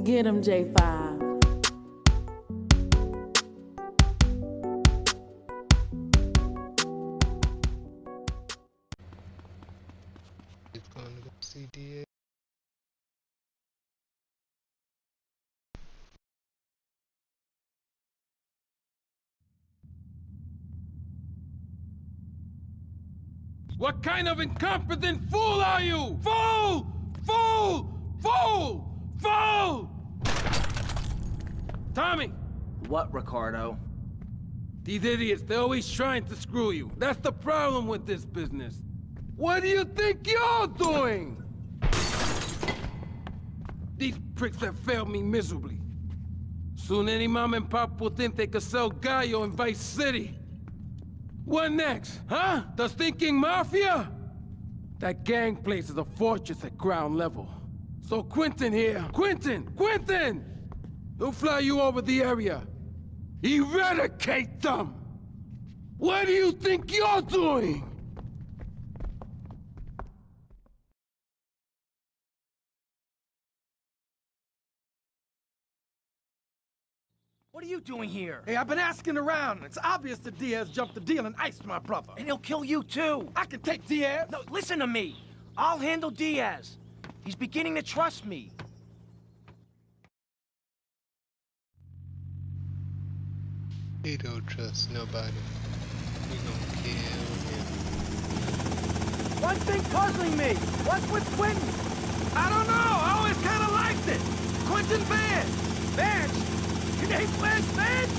Get him, J5. It's going to go see DA. What kind of incompetent fool are you? Fool! Fool! Fool! Fool! Tommy! What, Ricardo? These idiots, they're always trying to screw you. That's the problem with this business. What do you think you're doing? These pricks have failed me miserably. Soon any mom and pop will think they could sell Gallo in Vice City. What next, huh? The stinking mafia? That gang place is a fortress at ground level. So Quentin here, Quentin! He'll fly you over the area. Eradicate them! What do you think you're doing? What are you doing here? Hey, I've been asking around. It's obvious that Diaz jumped the deal and iced my brother. And he'll kill you too. I can take Diaz. No, listen to me. I'll handle Diaz. He's beginning to trust me. He don't trust nobody. We gonna kill him. One thing puzzling me. What's with Quentin? I don't know. I always kind of liked it. Quentin Vance. Vance? Your name's Lance Vance?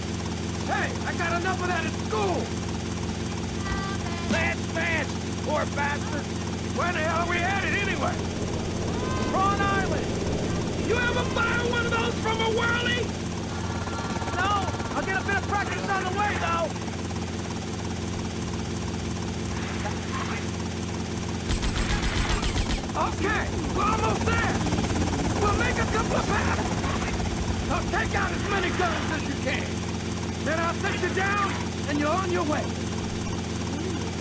Hey, I got enough of that at school. Lance Vance, poor bastard. Where the hell are we headed anyway? Prawn Island. You ever fire one of those from a whirly? No, I'll get a bit of practice on the way, though. Okay, we're almost there. We'll make a couple of passes. Now take out as many guns as you can. Then I'll set you down, and you're on your way.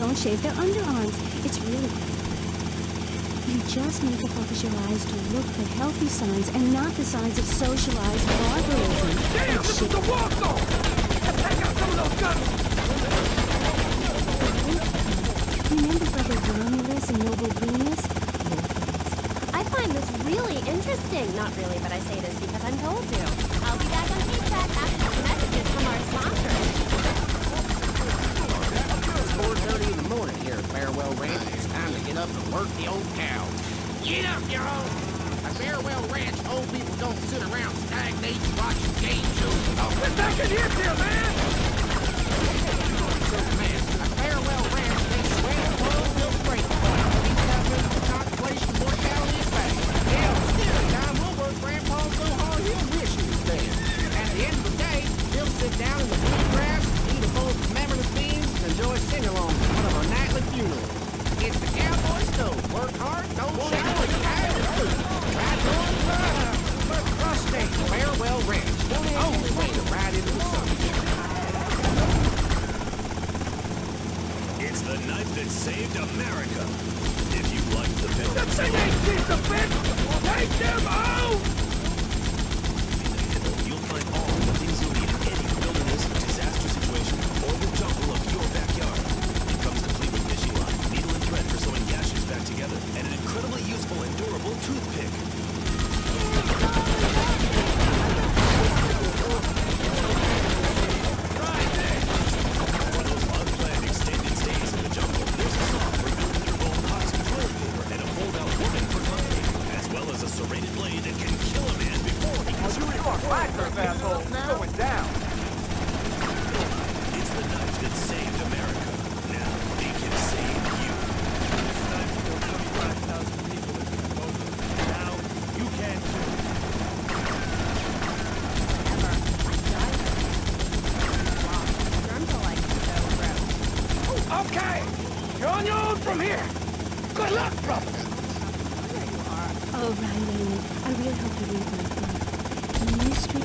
Don't shave their underarms. It's really good. You just need to focus your eyes to look for healthy signs and not the signs of socialized barbarism. Damn, this is the war zone! Let's take out some of those guns! Remember Brother Romulus and Noble Venus? I find this really interesting. Not really, but I say this because I'm told to. I'll be back on feedback after some messages from our sponsors. It's 4:30 in the morning here at Farewell Ranch. It's time to get up and work the old cow. Get up, y'all! At Farewell Ranch, old people don't sit around stagnating watching game shows. Oh, We're taking hits here, man! so man, at Farewell Ranch, they swear the world will break point. People have been in contemplation of mortality is bad. Yeah, but still, time will work Grandpa so hard he'll wish he was dead. At the end of the day, he'll sit down in the bluegrass, eat a bowl of commemorative beans, and enjoy a sing-along to one of our nightly funerals. It's the cowboy's stove. Work hard, don't shower, you have to food. Right on, but prostate, Farewell Ranch. Only way to ride into the sun. It's the night that saved America. If you like the film, That thing ain't piece of bitch! Take them out! you'll find all the things you'll need in any wilderness, disaster situation, or the jungle of your backyard. It comes complete with fishing line, needle and thread for sewing gashes back together, and an incredibly useful and durable toothpick. For those unplanned extended stays in the jungle, there's a saw for building your own pots and toilet paper and a fold-out woman for cutting, as well as a serrated blade that can kill a man before he can strike. asshole. Going down. It's the knife that saved America. Now they can save you. This knife killed 25,000 people in Cambodia. Now, you can too. Okay! You're on your own from here! Good luck, brother! Oh, Riley, I really hope you read my book. The mystery...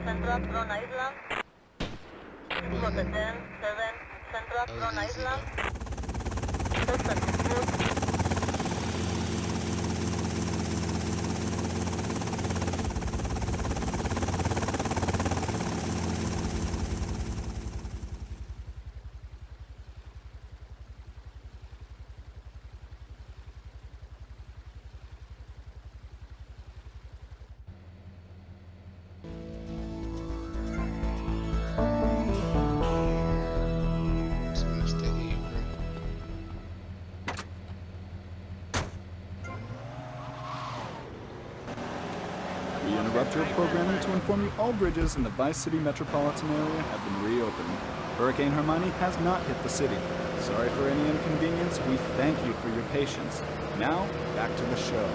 Central Drone Island. Spotted 10, 7, Central That was Drone easy Island. enough. Suspect is good. It's Mr. Avery. We interrupt your programming to inform you all bridges in the Vice City metropolitan area have been reopened. Hurricane Hermione has not hit the city. Sorry for any inconvenience. We thank you for your patience. Now, back to the show.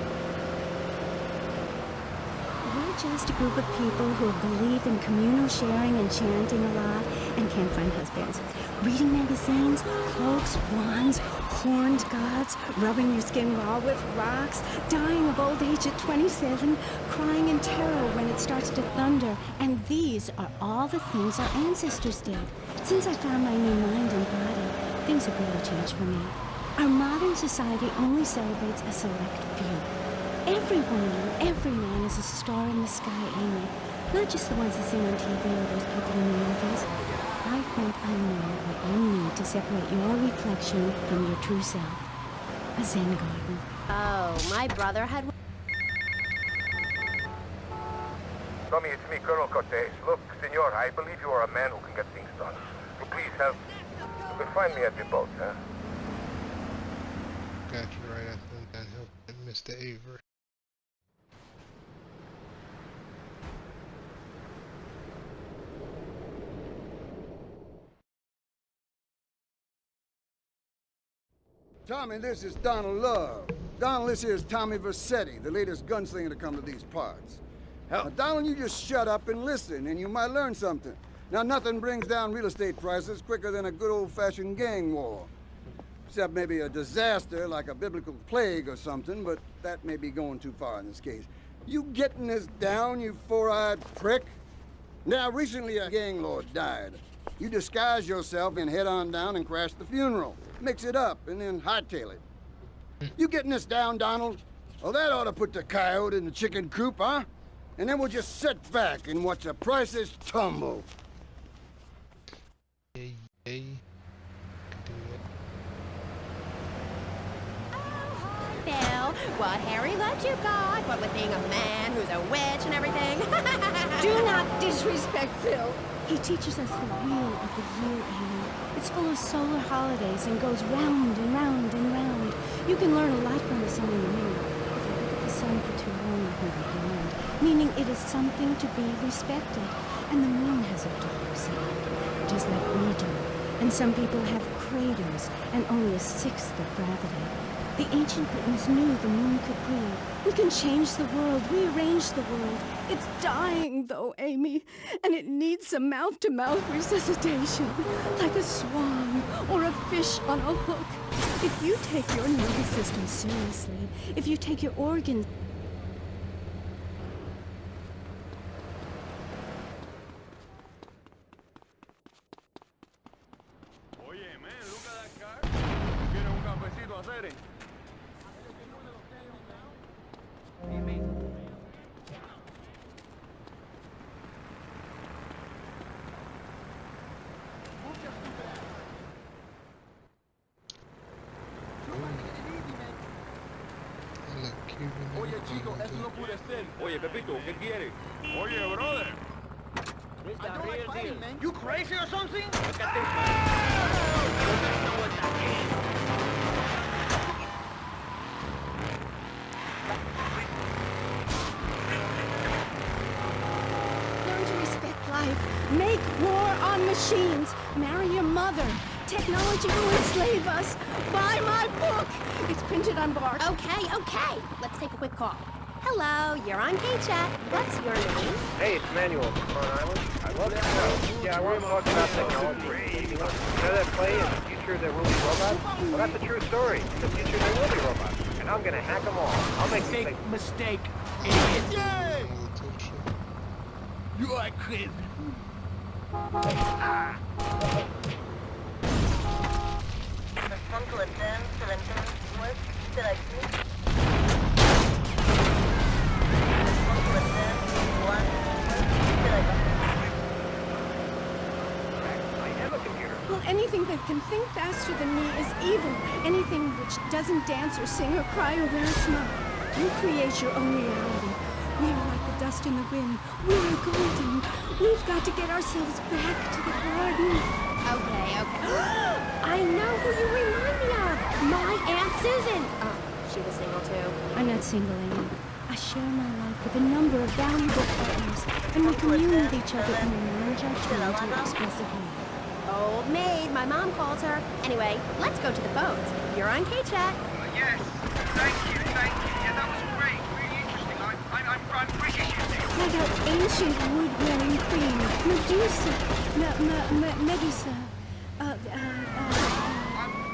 We're just a group of people who believe in communal sharing and chanting a lot and can't find husbands. Reading magazines, cloaks, wands, horned gods, rubbing your skin raw with rocks, dying of old age at 27, crying in terror when it starts to thunder. And these are all the things our ancestors did. Since I found my new mind and body, things have really changed for me. Our modern society only celebrates a select few. Every woman, every man is a star in the sky, Amy. Not just the ones that sing on TV or those people in the movies. I think I know what you need to separate your reflection from your true self. A Zen garden. Oh, my brother had Tommy, it's me, Colonel Cortez. Look, senor, I believe you are a man who can get things done. So please help. You can find me at the boat, huh? Got you right after that help and Mr. Avery. Tommy, this is Donald Love. Donald, this here is Tommy Vercetti, the latest gunslinger to come to these parts. Now, Donald, you just shut up and listen, and you might learn something. Now, nothing brings down real estate prices quicker than a good old-fashioned gang war. Except maybe a disaster like a biblical plague or something, but that may be going too far in this case. You getting this down, you four-eyed prick? Now, recently a gang lord died. You disguise yourself and head on down and crash the funeral. Mix it up and then hightail it. You getting this down, Donald? Well, that ought to put the coyote in the chicken coop, huh? And then we'll just sit back and watch the prices tumble. Yay, yay. Can do that. Bill, what Harry let you got, what with being a man who's a witch and everything. Do not disrespect Phil. He teaches us the wheel of the year, Amy. It's full of solar holidays and goes round and round and round. You can learn a lot from the sun and the moon. If you look at the sun for too long, you will be blind. Meaning it is something to be respected. And the moon has a dark side, just like we do. And some people have craters and only a sixth of gravity. The ancient Britons knew the moon could breathe. We can change the world, rearrange the world. It's dying, though, Amy, and it needs some mouth-to-mouth resuscitation, like a swan or a fish on a hook. If you take your nervous system seriously, if you take your organs... Oye, man, look at that car. ¿Quieres un cafecito a hacer? Look, Cuban. Oye, chico, eso no puede ser. Oye, Pepito, ¿qué quieres? Oye, brother. I don't like fighting, man. You crazy or something? Look at this. Learn to respect life. Make war on machines. Marry your mother. Technology will enslave us. Buy my book. It's printed on bark. Okay. Let's take a quick call. Hello, you're on K-Chat. What's your name? Hey, it's Manuel from Rhode Island. I love the show. Yeah, I want to talk about technology. You know that play in the future there will be robots? Well, that's a true story. In the future there will be robots. And I'm going to hack them all. I'll make Big mistakes. mistake, idiot. Politician. You are crazy. Respond to attend 17 West, directly. Respond to attend 1 West, directly. Well, anything that can think faster than me is evil. Anything which doesn't dance or sing or cry or wear smoke. You create your own reality. We are like the dust in the wind. We are golden. We've got to get ourselves back to the garden. Okay. I know who you remind me of. My Aunt Susan. Oh, she was single too. I'm not single, Amy. I share my life with a number of valuable partners, and we commune with each other and enlarge our trade to expressive need. Old maid, my mom calls her. Anyway, let's go to the boats. You're on K-Chat. Yes, thank you. Yeah, that was great. Really interesting. I'm British, you see. Like our ancient wood-wearing queen, Medusa. Medusa.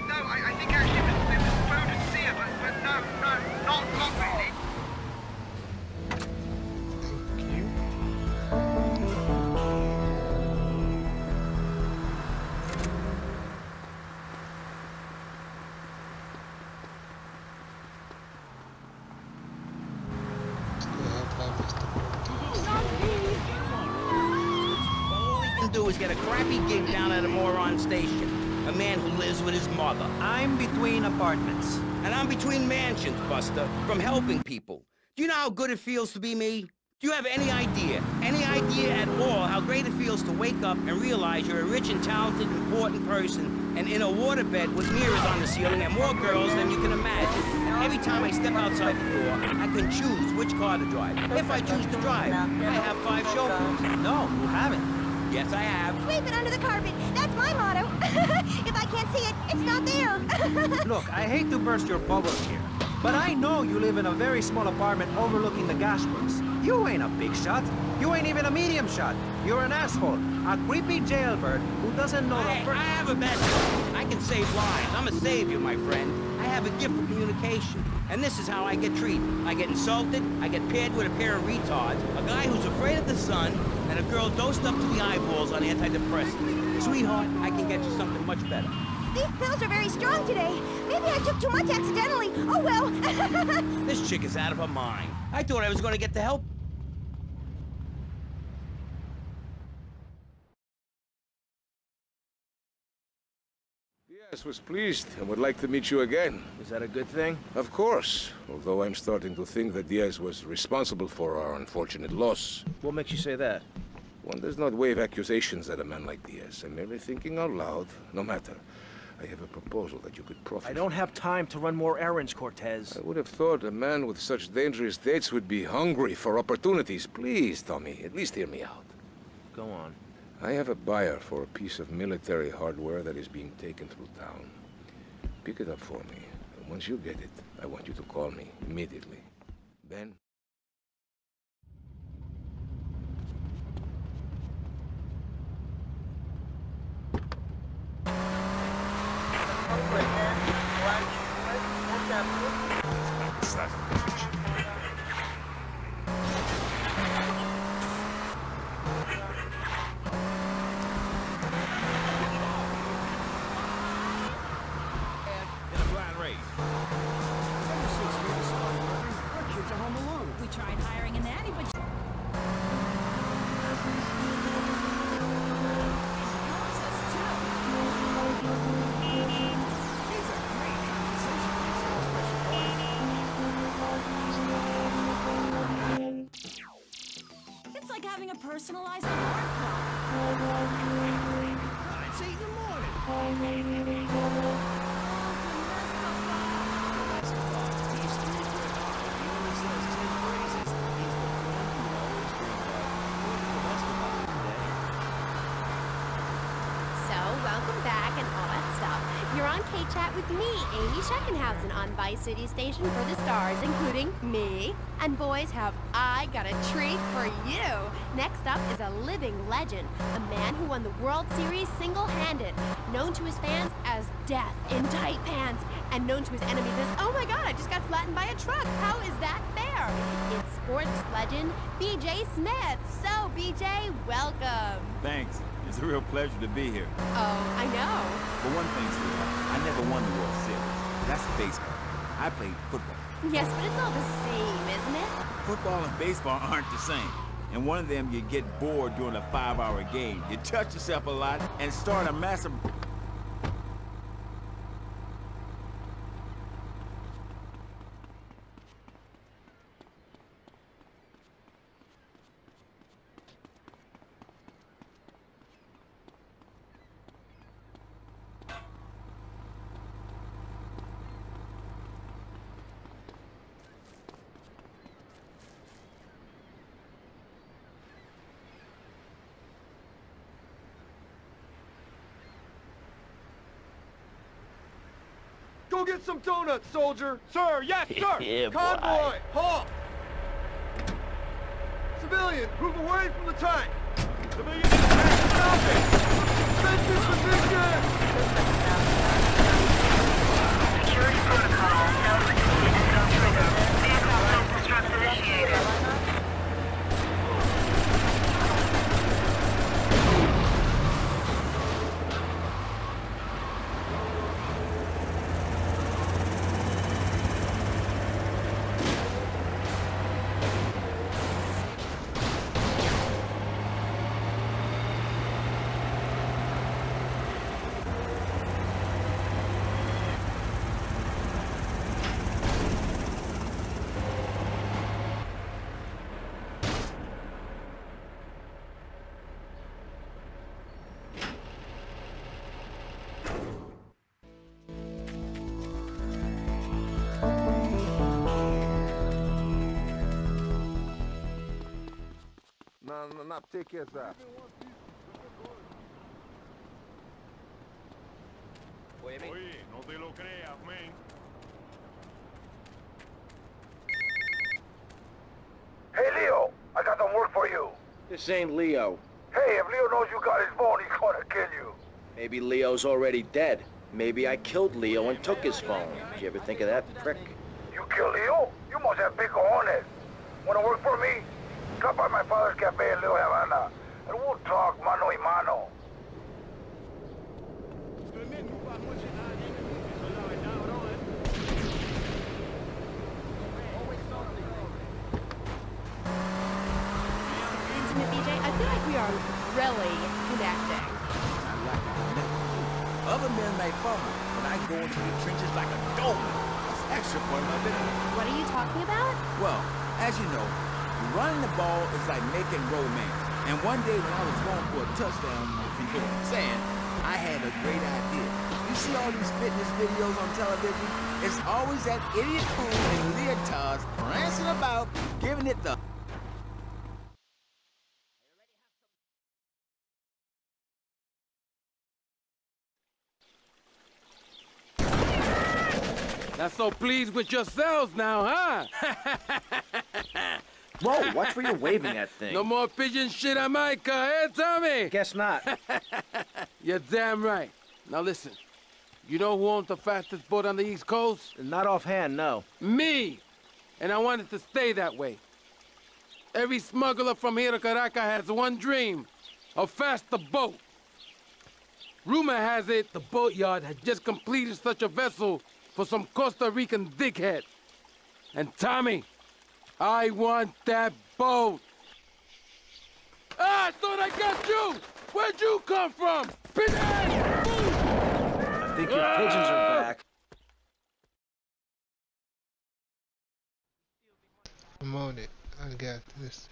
No, I think actually it was Boadicea, but no, not really. All he can do is get a crappy gig down at a moron station. A man who lives with his mother. I'm between apartments. And I'm between mansions, Buster, from helping people. Do you know how good it feels to be me? Do you have any idea at all how great it feels to wake up and realize you're a rich and talented, important person and in a waterbed with mirrors on the ceiling and more girls than you can imagine? Every time I step outside the door, I can choose which car to drive. If I choose to drive, I have 5 chauffeurs. No, you haven't. Yes, I have. Sweep it under the carpet. That's my motto. If I can't see it, it's not there. Look, I hate to burst your bubble here, but I know you live in a very small apartment overlooking the gas works. You ain't a big shot. You ain't even a medium shot. You're an asshole. A creepy jailbird who doesn't know the I have a message. I can save lives. I'm a savior, my friend. I have a gift for communication. And this is how I get treated. I get insulted, I get paired with a pair of retards, a guy who's afraid of the sun, and a girl dosed up to the eyeballs on antidepressants. Sweetheart, I can get you something much better. These pills are very strong today. Maybe I took too much accidentally. Oh well. This chick is out of her mind. I thought I was going to get the help. Diaz was pleased and would like to meet you again. Is that a good thing? Of course, although I'm starting to think that Diaz was responsible for our unfortunate loss. What makes you say that? One does not wave accusations at a man like Diaz. I'm merely thinking out loud. No matter. I have a proposal that you could profit. I don't have time to run more errands, Cortez. I would have thought a man with such dangerous dates would be hungry for opportunities. Please, Tommy, at least hear me out. Go on. I have a buyer for a piece of military hardware that is being taken through town. Pick it up for me. And once you get it, I want you to call me immediately. Ben? We tried hiring a nanny, but it's like having a personalized alarm clock. It's 8 in the morning. Welcome back and all that stuff. You're on K-Chat with me, Amy Scheckenhausen, on Vice City Station for the stars, including me. And boys, have I got a treat for you. Next up is a living legend, a man who won the World Series single-handed, known to his fans as Death in Tight Pants, and known to his enemies as, oh my god, I just got flattened by a truck. How is that fair? It's sports legend, BJ Smith. So, BJ, welcome. Thanks. It's a real pleasure to be here. Oh, I know. But one thing's clear, I never won the World Series. That's baseball. I played football. Yes, but it's all the same, isn't it? Football and baseball aren't the same. And one of them, you get bored during a 5-hour game. You touch yourself a lot and start a massive... Go get some donuts, soldier! Sir, yes, sir! Yeah, Convoy, halt! Civilian, move away from the tank! Civilian, stop it! Defensive position! Security protocol. Self-reported and self-trigger. Vehicle self-destruct initiated. На аптеке это. Oye, no te lo creas, man. Hey, Leo, I got some work for you. This ain't Leo. Hey, if Leo knows you got his phone, he's gonna kill you. Maybe Leo's already dead. Maybe I killed Leo and took his phone. Did you ever think of that, prick? You kill Leo? You must have big cojones. Wanna work for me? Stop by my father's cafe in Little Havana, and we'll talk mano y mano. Intimate BJ, I feel like we are really connecting. Other men may fumble, but I go into the trenches like a dolphin. It's extra fun, my baby. What are you talking about? Well, as you know, running the ball is like making romance. And one day when I was going for a touchdown, if you know what I'm saying, I had a great idea. You see all these fitness videos on television? It's always that idiot fool in leotards prancing about, giving it the... Not so pleased with yourselves now, huh? Whoa, watch where you're waving that thing. No more pigeon shit on my car, eh, Tommy? Guess not. You're damn right. Now listen, you know who owns the fastest boat on the East Coast? Not offhand, no. Me! And I want it to stay that way. Every smuggler from here to Caracas has one dream, a faster boat. Rumor has it the boatyard has just completed such a vessel for some Costa Rican dickhead. And Tommy, I want that boat. Ah, I thought I got you! Where'd you come from? Pigeon! I think your pigeons are back. I'm on it. I got this.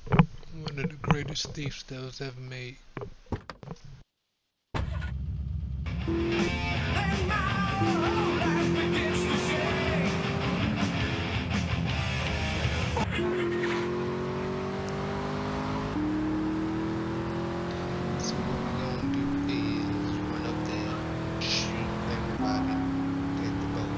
One of the greatest thieves that was ever made. So what we're gonna do is run up there, shoot everybody, get the boat.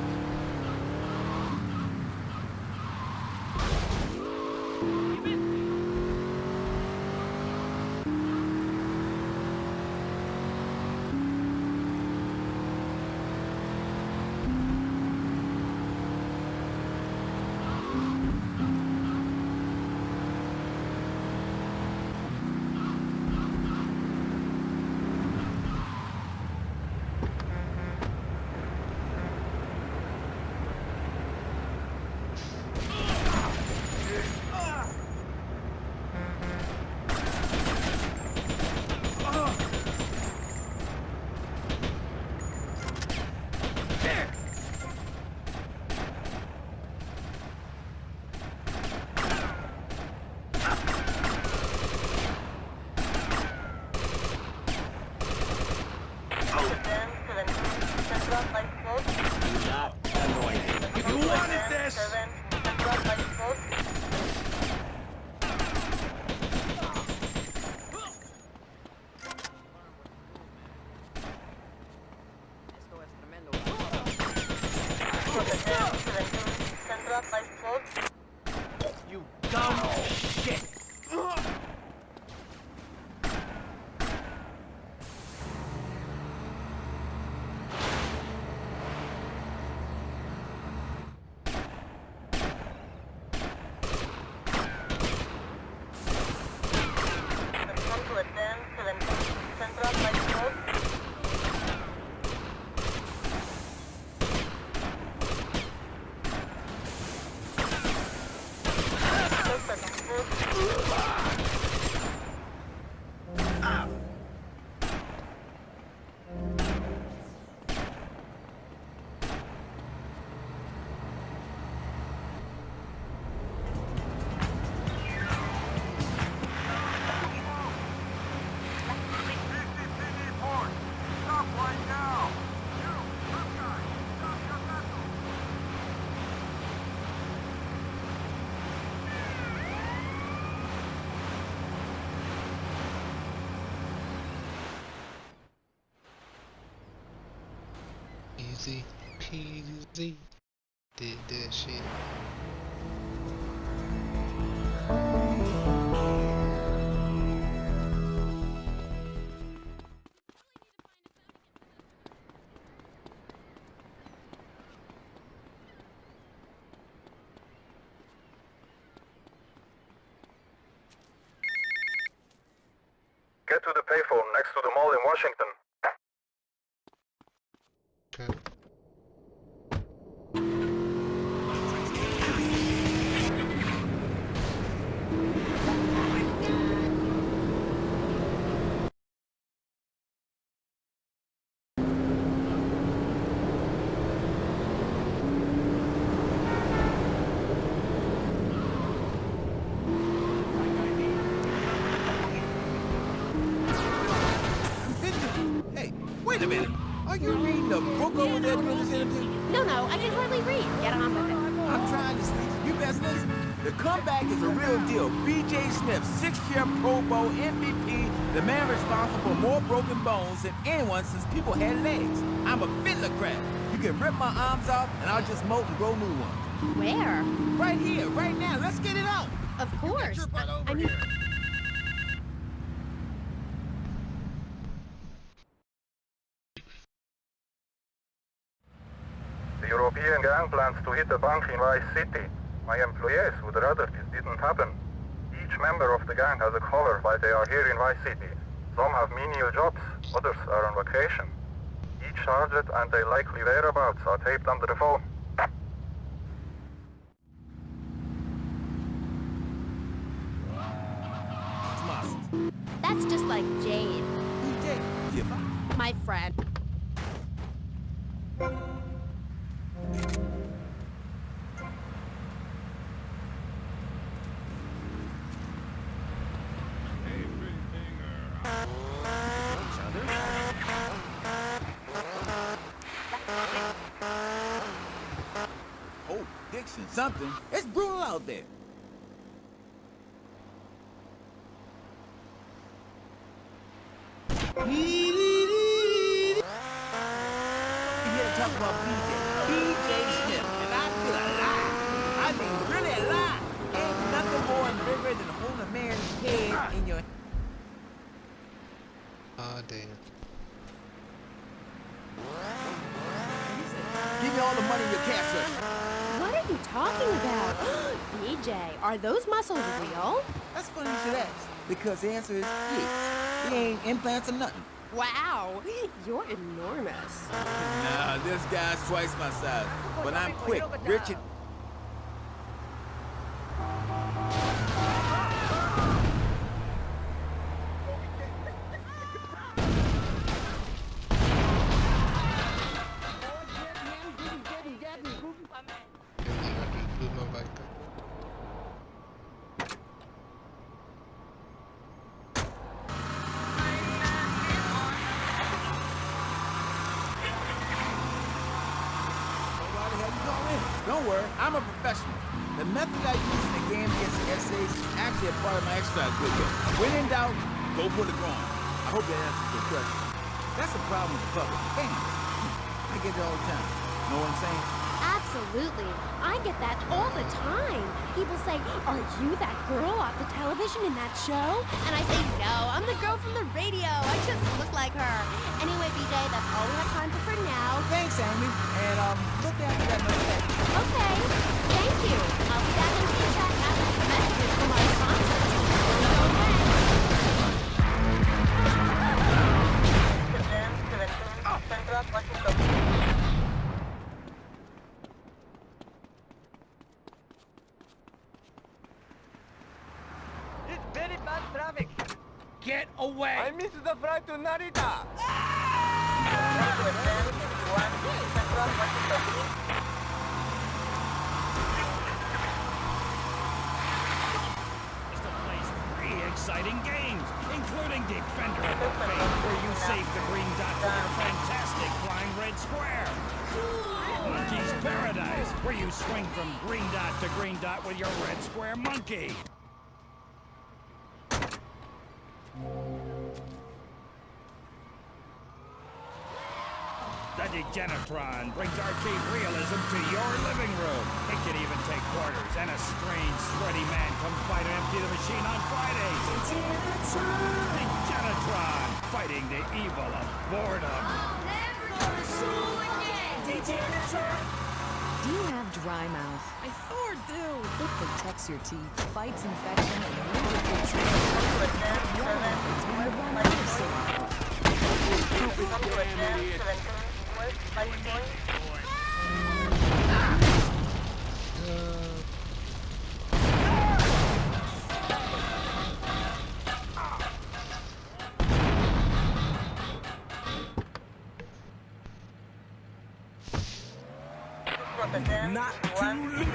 Central 512. You dumb shit! Central 512. Easy peasy. Did that shit. Get to the payphone next to the mall in Washington. Okay. Hey, wait a minute. Are you reading the book over there, Representative? No, I can hardly read. Get on with it. I'm trying to sleep. You best listen. The comeback is a real deal. B.J. Smith, 6-year Pro Bowl MVP, the man responsible for more broken bones than anyone since people had legs. I'm a fiddler crab. You can rip my arms off, and I'll just molt and grow new ones. Where? Right here, right now. Let's get it on. Of course. I mean, The European gang plans to hit a bank in Vice City. My employees would rather this didn't happen. Each member of the gang has a cover while they are here in Vice City. Some have menial jobs, others are on vacation. Each target and their likely whereabouts are taped under the phone. that's just like Jade, B.J. my friend. Oh, Dixon, something. It's brutal out there. You hear talk about B.J. Smith, and I feel alive. I mean, really alive. Ain't nothing more and bigger than holding a man's head in your... Ah, damn. Give me all the money in your cash register. What are you talking about? BJ, are those muscles real? That's funny you should ask, because the answer is yes. It ain't implants or nothing. Wow, you're enormous. Nah, this guy's twice my size, but I'm quick, rich, and... Don't worry, I'm a professional. The method I use in the game against the essays is actually a part of my exercise video. When in doubt, go put it wrong. I hope that answers your question. That's the problem with the public. Fans. I get it all the time. Know what I'm saying? Absolutely. I get that all the time. People say, are you that girl off the television in that show? And I say, no, I'm the girl from the radio. I just look like her. Anyway, BJ, that's all we have time for now. Thanks, Amy. And, look after that mustache. Okay. Thank you. I'll be back in K-Chat after the messages from our sponsors. Central Washington. It's very bad traffic. Get away! I missed the flight to Narita. Is to play 3 exciting games, including Defender of the Faith, where you save the green dot with your fantastic flying red square. Monkey's Paradise, where you swing from green dot to green dot with your red square monkey. The Degenitron brings arcade realism to your living room. It can even take quarters, and a strange, sweaty man comes by to empty the machine on Fridays. Degenitron, fighting the evil of boredom. Do you have dry mouth? I sure do. It protects your teeth, fights infection, and really gets rid Not too late. Embarrassing.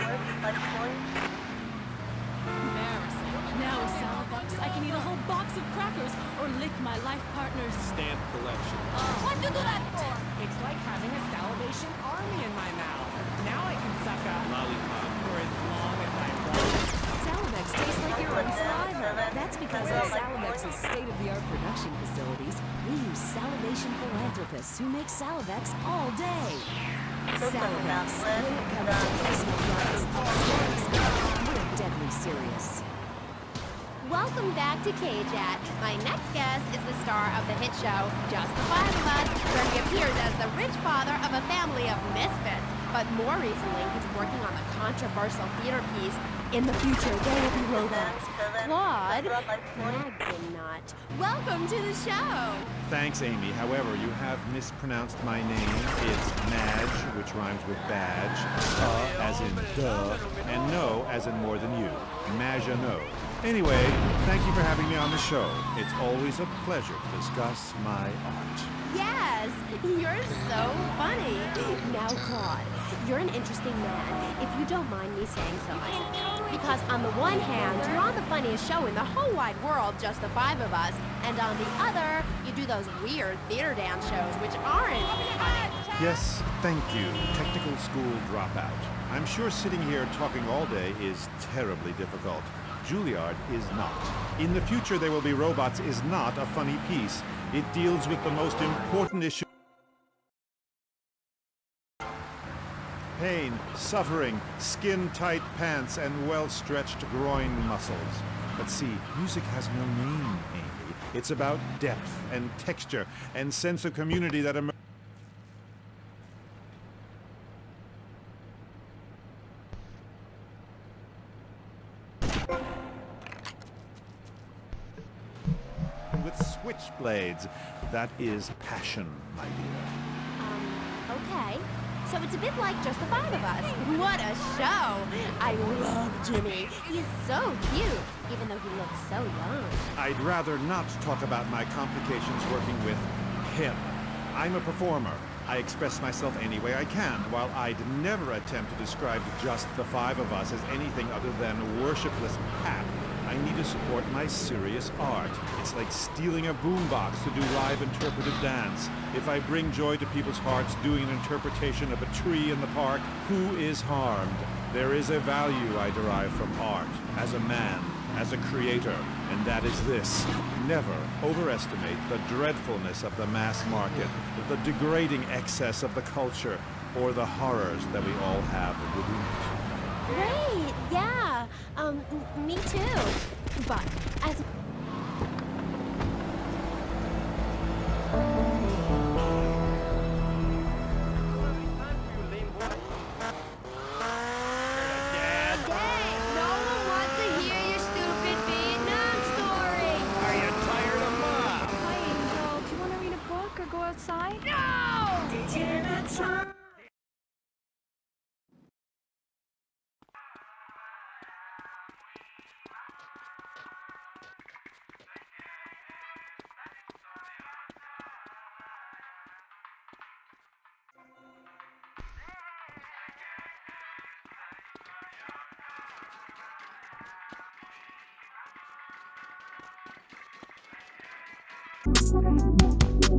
Now with Salabucks, I can eat a whole box of crackers or lick my life partner's Stamp collection. What'd you do that for? It's like having a salivation army in my mouth. Now I can suck a Lollipop. for as long as I want. Salivex tastes like your own saliva. That's because at Salivex's state-of-the-art production facilities, we use salivation philanthropists who make Salivex all day. Salivex, when it comes to personal rights, we're deadly serious. Welcome back to K-Chat. My next guest is the star of the hit show, Just the Five of Us, where he appears as the rich father of a family of misfits. But more recently, he's working on the controversial theater piece, In the Future, There Will Be Robots. Claude Magdinot, welcome to the show. Thanks, Amy. However, you have mispronounced my name. It's Madge, which rhymes with badge, as in duh, and no as in more than you. Maginot. Anyway, thank you for having me on the show. It's always a pleasure to discuss my art. Yes, you're so funny. Now, Claude, you're an interesting man, if you don't mind me saying so myself. Because on the one hand, you're on the funniest show in the whole wide world, Just the Five of Us, and on the other, you do those weird theater dance shows which aren't funny. Yes, thank you, technical school dropout. I'm sure sitting here talking all day is terribly difficult. Juilliard is not. In the Future There Will Be Robots is not a funny piece. It deals with the most important issue. Pain, suffering, skin-tight pants, and well-stretched groin muscles. But see, music has no name, Amy. It's about depth and texture and sense of community that emerges. With switchblades. That is passion, my dear. Okay. So it's a bit like Just the Five of Us. What a show! I love Jimmy. He's so cute, even though he looks so young. I'd rather not talk about my complications working with him. I'm a performer. I express myself any way I can, while I'd never attempt to describe Just the Five of Us as anything other than worshipless pap. I need to support my serious art. It's like stealing a boombox to do live interpretive dance. If I bring joy to people's hearts doing an interpretation of a tree in the park, who is harmed? There is a value I derive from art, as a man, as a creator, and that is this. Never overestimate the dreadfulness of the mass market, the degrading excess of the culture. or the horrors that we all have within it. Great, yeah. Me too. But as outside? No! Thank you.